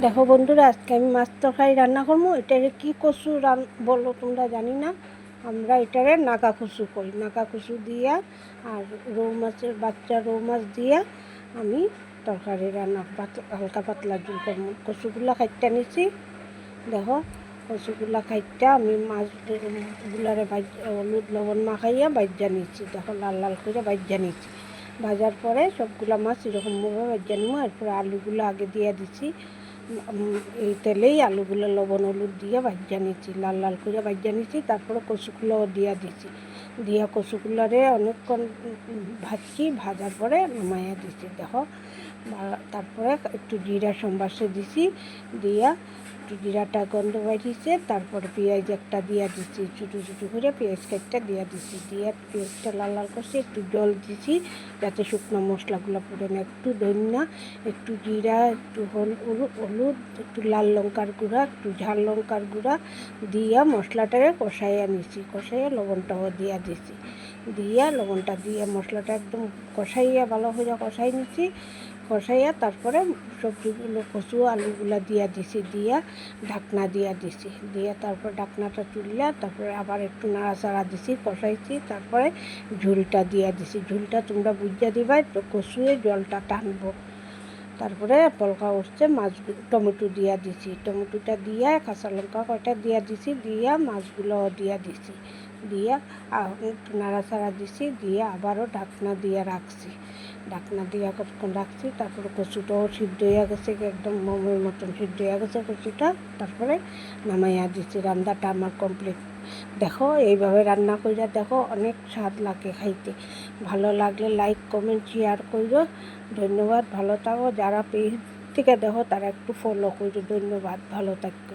দেখো বন্ধুরা, আজকে আমি মাছ তরকারি রান্না করবো। এটারে কি কচু বলো তোমরা জানি না। আমরা এটারে নাগা কচু করি। নাগা কচু দিয়া আর রৌ মাছের বাচ্চা রৌ মাছ দিয়া আমি তরকারি রান্না হালকা পাতলা ঝোল করবো। কচুগুলা খাইটা নিছি। দেখো কচুগুলা খাইটা আমি মাছগুলারে হলুদ লবণ মাখাইয়া বাইজা নিচ্ছি। দেখো লাল লাল করে বাইজা নিচ্ছি। ভাজার পরে সবগুলা মাছ এরকমভাবে বাইজা নিব। এরপরে আলুগুলো আগে দিয়ে দিচ্ছি। এই তেলেই আলুগুলো লবণ হলুদ দিয়ে ভাজা নিচ্ছি, লাল লাল করে ভাজা নিচ্ছি। তারপরে কচুগুলোও দিয়া দিচ্ছি। দিয়া কচুগুলোরে অনেকক্ষণ ভাজছি। ভাজার পরে নামাইয়া দিচ্ছি। দেখো তারপরে একটু জিরা সম্বাসে দিছি। দিয়া একটু জিরাটা গন্ধ বাইছে। তারপরে পেঁয়াজ একটা দিয়া দিচ্ছি, ছোটো ছোটো করে পেঁয়াজ কাটটা দিয়া দিচ্ছি। দিয়ে পেঁয়াজটা লাল লাল করছি। একটু জল দিছি যাতে শুকনো মশলাগুলো পড়ে না। একটু ধনিয়া, একটু জিরা, একটু হলুদ, একটু লাল লঙ্কার গুঁড়া, একটু ঝাল লঙ্কার গুঁড়া দিয়া মশলাটাকে কষাইয়া নিছি। কষাইয়া লবণটাও দিয়া দিছি। দিয়া লবণটা দিয়ে মশলাটা একদম কষাইয়া ভালো করে কষাই নিছি। কষাইয়া তারপরে সবজিগুলো কচু আলুগুলা দিয়া দিছি। দিয়া ঢাকনা দিয়া দিছি। দিয়া তারপর ঢাকনাটা তুললা। তারপরে আবার একটু নাড়াচাড়া দিছি, কষাইছি। তারপরে ঝোলটা দিয়া দিছি। ঝোলটা তোমরা বুঝিয়া দিবা, তো কচুয়ে জলটা টানবো। তারপরে পলকা উঠছে, মাছগুলো টমেটো দিয়া দিছি। টমেটোটা দিয়া কাঁচা লঙ্কা কয়টা দিয়া দিছি। দিয়া মাছগুলো দিয়া দিছি। দিয়া একটু নাড়াচাড়া দিছি। দিয়ে আবারও ঢাকনা দিয়ে রাখছি। ঢাকনা দিয়ে কতক্ষণ রাখছি। তারপরে কচুটাও সিদ্ধ হয়ে গেছে, একদম মোমের মতন সিদ্ধ হয়ে গেছে কচুটা। তারপরে নামাইয়া দিচ্ছি। রান্নাটা আমার কমপ্লিট। দেখো এইভাবে রান্না কইরা দেখো, অনেক স্বাদ লাগে খাইতে। ভালো লাগলে লাইক কমেন্ট শেয়ার করো। ধন্যবাদ। ভালো থাকো। যারা পেজ থেকে দেখো তারা একটু ফলো করো। ধন্যবাদ। ভালো থাকো।